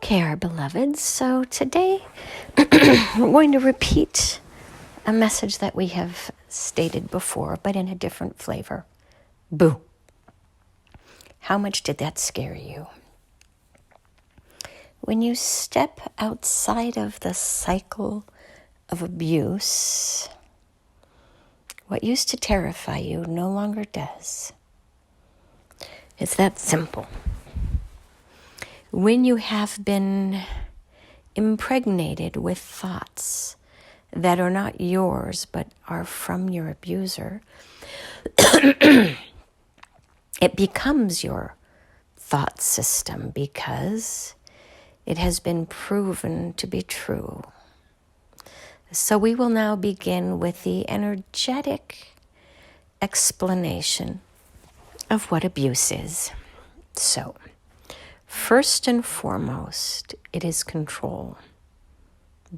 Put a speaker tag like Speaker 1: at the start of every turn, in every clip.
Speaker 1: Okay, our beloveds, so today we're going to repeat a message that we have stated before, but in a different flavor. Boo. How much did that scare you? When you step outside of the cycle of abuse, what used to terrify you no longer does. It's that simple. When you have been impregnated with thoughts that are not yours but are from your abuser, it becomes your thought system because it has been proven to be true. So we will now begin with the energetic explanation of what abuse is. So, first and foremost, it is control,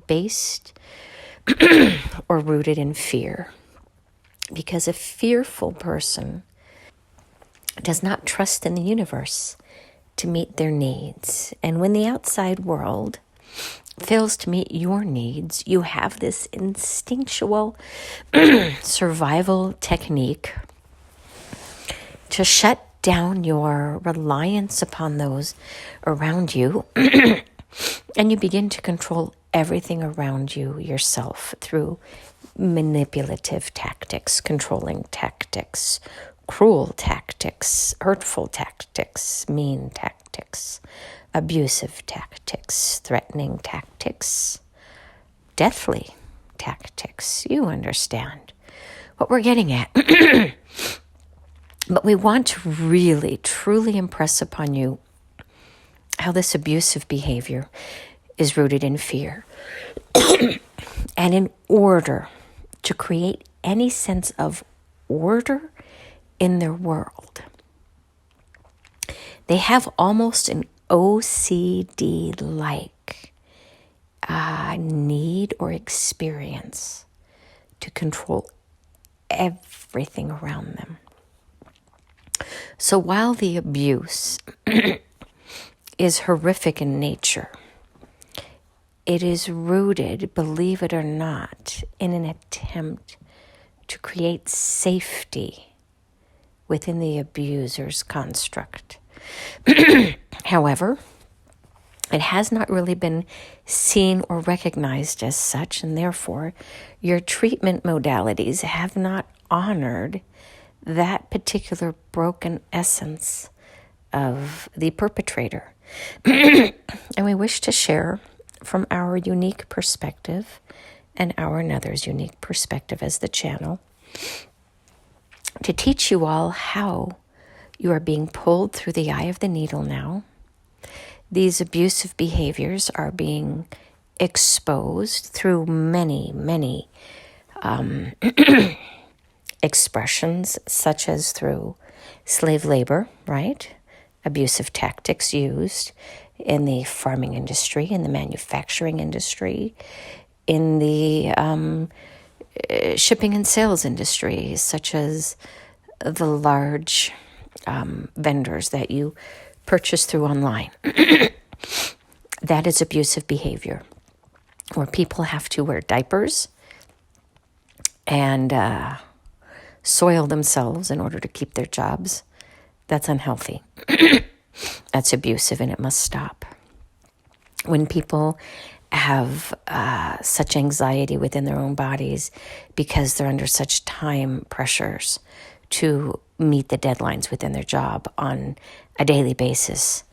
Speaker 1: based or rooted in fear. Because a fearful person does not trust in the universe to meet their needs. And when the outside world fails to meet your needs, you have this instinctual survival technique to shut down your reliance upon those around you, and you begin to control everything around you yourself through manipulative tactics, controlling tactics, cruel tactics, hurtful tactics, mean tactics, abusive tactics, threatening tactics, deathly tactics. You understand what we're getting at. But we want to really, truly impress upon you how this abusive behavior is rooted in fear. And in order to create any sense of order in their world, they have almost an OCD-like need or experience to control everything around them. So while the abuse is horrific in nature, it is rooted, believe it or not, in an attempt to create safety within the abuser's construct. However, it has not really been seen or recognized as such, and therefore your treatment modalities have not honored that particular broken essence of the perpetrator. And we wish to share from our unique perspective and our another's unique perspective as the channel to teach you all how you are being pulled through the eye of the needle now. These abusive behaviors are being exposed through many, many expressions, such as through slave labor, right? Abusive tactics used in the farming industry, in the manufacturing industry, in the shipping and sales industry, such as the large vendors that you purchase through online. That is abusive behavior, where people have to wear diapers and soil themselves in order to keep their jobs. That's unhealthy. That's abusive, and it must stop. When people have such anxiety within their own bodies because they're under such time pressures to meet the deadlines within their job on a daily basis,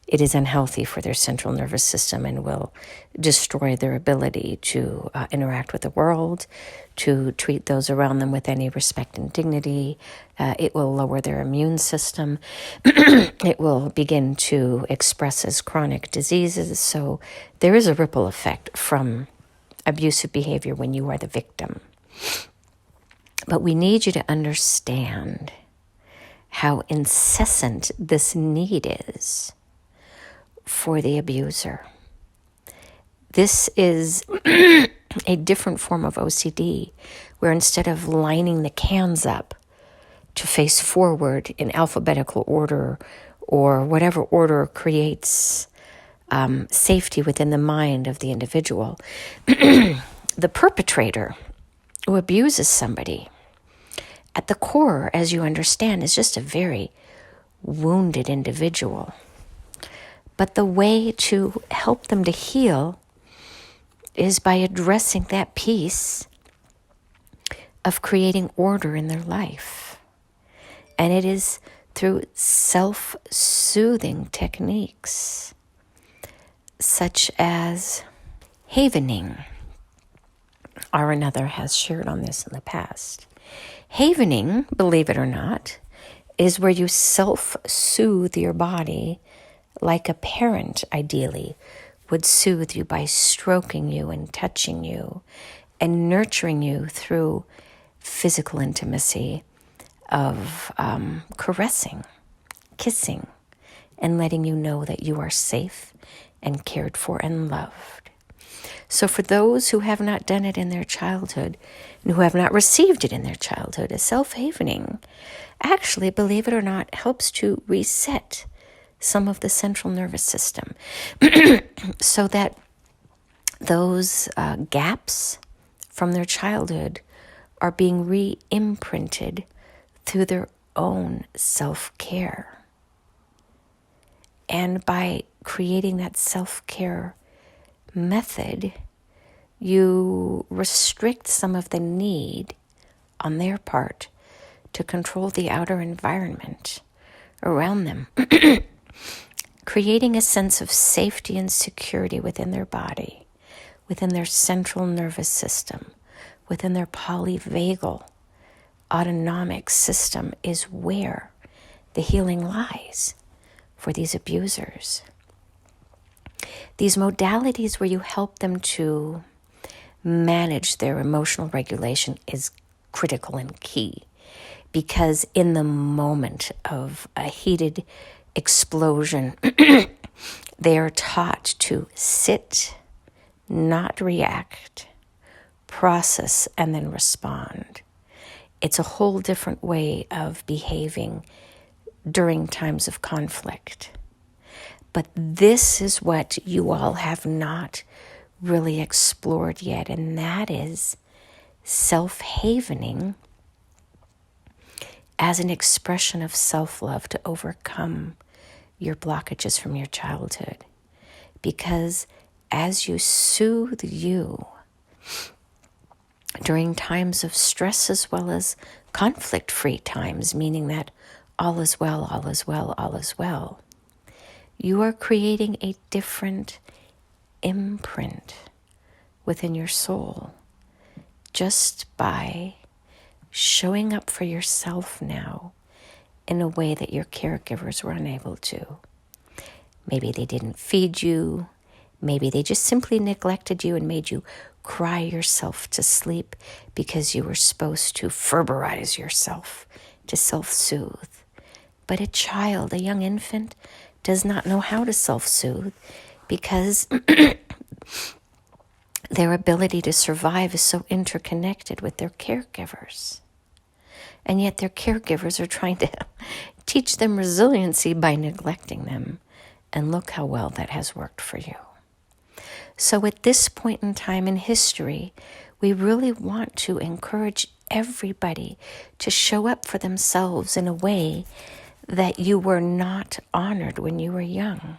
Speaker 1: it is unhealthy for their central nervous system and will destroy their ability to interact with the world, to treat those around them with any respect and dignity. It will lower their immune system. It will begin to express as chronic diseases. So there is a ripple effect from abusive behavior when you are the victim. But we need you to understand how incessant this need is for the abuser. This is a different form of OCD, where instead of lining the cans up to face forward in alphabetical order or whatever order creates safety within the mind of the individual. The perpetrator who abuses somebody, at the core, as you understand, is just a very wounded individual. But the way to help them to heal is by addressing that piece of creating order in their life. And it is through self-soothing techniques, such as havening. Another has shared on this in the past. Havening, believe it or not, is where you self-soothe your body like a parent, ideally, would soothe you by stroking you and touching you and nurturing you through physical intimacy of caressing, kissing, and letting you know that you are safe and cared for and loved. So for those who have not done it in their childhood and who have not received it in their childhood, a self-havening actually, believe it or not, helps to reset some of the central nervous system so that those gaps from their childhood are being re-imprinted through their own self-care. And by creating that self-care method, you restrict some of the need on their part to control the outer environment around them, creating a sense of safety and security within their body, within their central nervous system, within their polyvagal autonomic system is where the healing lies for these abusers. These modalities where you help them to manage their emotional regulation is critical and key, because in the moment of a heated explosion, they are taught to sit, not react, process, and then respond. It's a whole different way of behaving during times of conflict. But this is what you all have not really explored yet, and that is self-havening as an expression of self-love to overcome your blockages from your childhood. Because as you soothe you during times of stress as well as conflict-free times, meaning that all is well, all is well, all is well, you are creating a different imprint within your soul just by showing up for yourself now in a way that your caregivers were unable to. Maybe they didn't feed you. Maybe they just simply neglected you and made you cry yourself to sleep because you were supposed to ferberize yourself to self-soothe. But a child, a young infant, does not know how to self-soothe because their ability to survive is so interconnected with their caregivers. And yet their caregivers are trying to teach them resiliency by neglecting them. And look how well that has worked for you. So at this point in time in history, we really want to encourage everybody to show up for themselves in a way that you were not honored when you were young.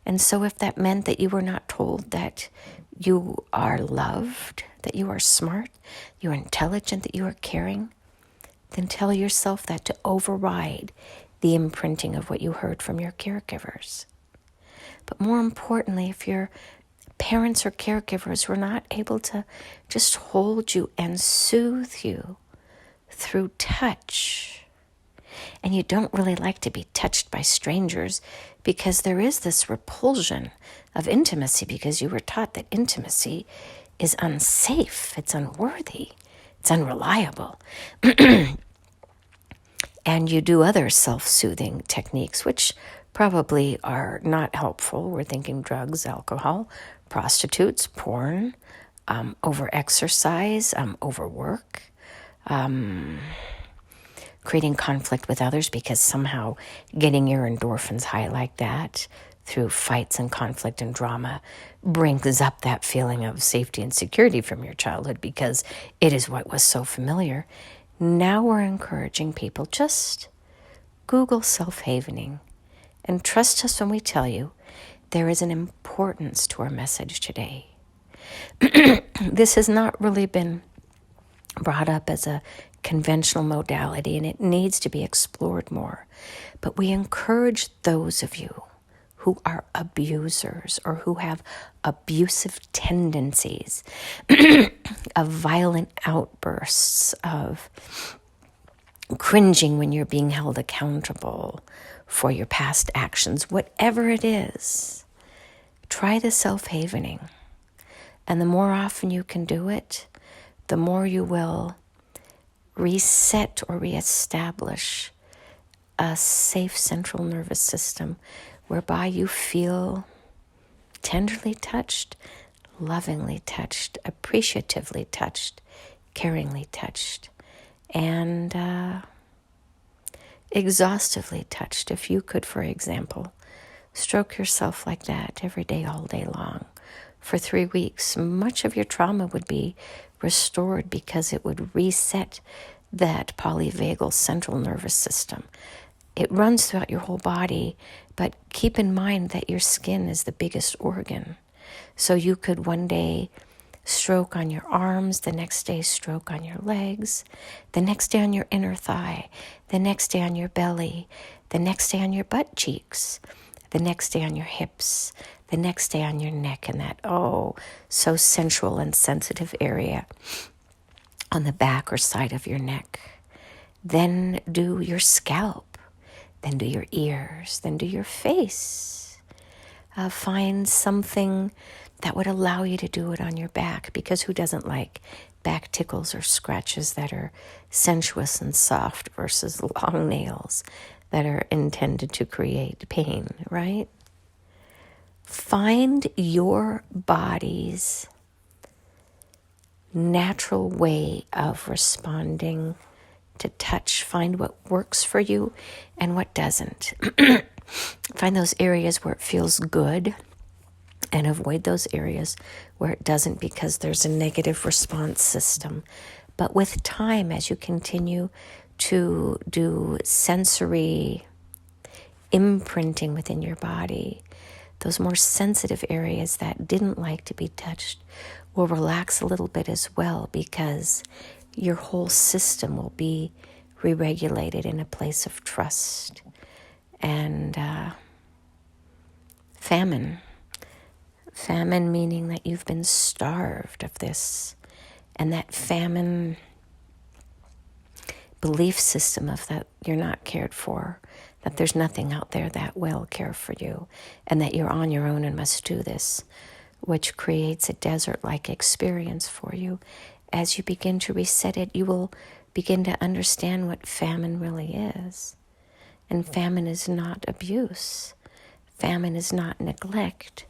Speaker 1: And so if that meant that you were not told that you are loved, that you are smart, you're intelligent, that you are caring, then tell yourself that to override the imprinting of what you heard from your caregivers. But more importantly, if your parents or caregivers were not able to just hold you and soothe you through touch, and you don't really like to be touched by strangers because there is this repulsion of intimacy because you were taught that intimacy is unsafe, it's unworthy, it's unreliable. And you do other self-soothing techniques, which probably are not helpful. We're thinking drugs, alcohol, prostitutes, porn, over-exercise, overwork, creating conflict with others because somehow getting your endorphins high like that through fights and conflict and drama brings up that feeling of safety and security from your childhood because it is what was so familiar. Now we're encouraging people, just Google self-havening and trust us when we tell you there is an importance to our message today. This has not really been brought up as a conventional modality, and it needs to be explored more. But we encourage those of you who are abusers or who have abusive tendencies, of violent outbursts, of cringing when you're being held accountable for your past actions, whatever it is, try the self-havening. And the more often you can do it, the more you will reset or reestablish a safe central nervous system whereby you feel tenderly touched, lovingly touched, appreciatively touched, caringly touched, and exhaustively touched. If you could, for example, stroke yourself like that every day, all day long, for 3 weeks, much of your trauma would be restored because it would reset that polyvagal central nervous system. It runs throughout your whole body, but keep in mind that your skin is the biggest organ. So you could one day stroke on your arms, the next day stroke on your legs, the next day on your inner thigh, the next day on your belly, the next day on your butt cheeks, the next day on your hips, the next day on your neck, and that, so sensual and sensitive area on the back or side of your neck. Then do your scalp, then do your ears, then do your face. Find something that would allow you to do it on your back, because who doesn't like back tickles or scratches that are sensuous and soft versus long nails that are intended to create pain, right? Find your body's natural way of responding to touch. Find what works for you and what doesn't. Find those areas where it feels good and avoid those areas where it doesn't, because there's a negative response system. But with time, as you continue to do sensory imprinting within your body, those more sensitive areas that didn't like to be touched will relax a little bit as well, because your whole system will be re-regulated in a place of trust. And famine meaning that you've been starved of this, and that famine belief system of that you're not cared for, that there's nothing out there that will care for you, and that you're on your own and must do this, which creates a desert-like experience for you. As you begin to reset it, you will begin to understand what famine really is. And famine is not abuse. Famine is not neglect.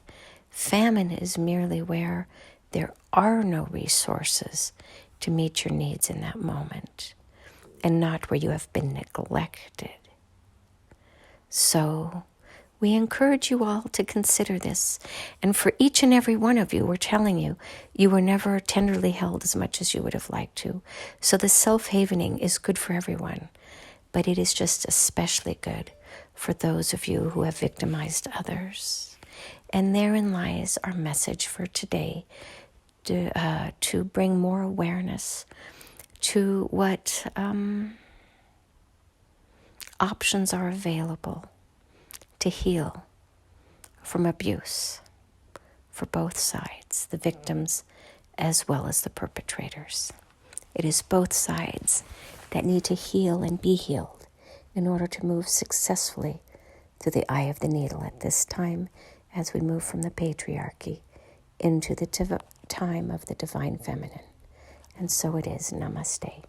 Speaker 1: Famine is merely where there are no resources to meet your needs in that moment, and not where you have been neglected. So we encourage you all to consider this. And for each and every one of you, we're telling you, you were never tenderly held as much as you would have liked to. So the self-havening is good for everyone, but it is just especially good for those of you who have victimized others. And therein lies our message for today, to bring more awareness to what options are available to heal from abuse for both sides, the victims as well as the perpetrators. It is both sides that need to heal and be healed in order to move successfully through the eye of the needle at this time, as we move from the patriarchy into the time of the divine feminine. And so it is. Namaste.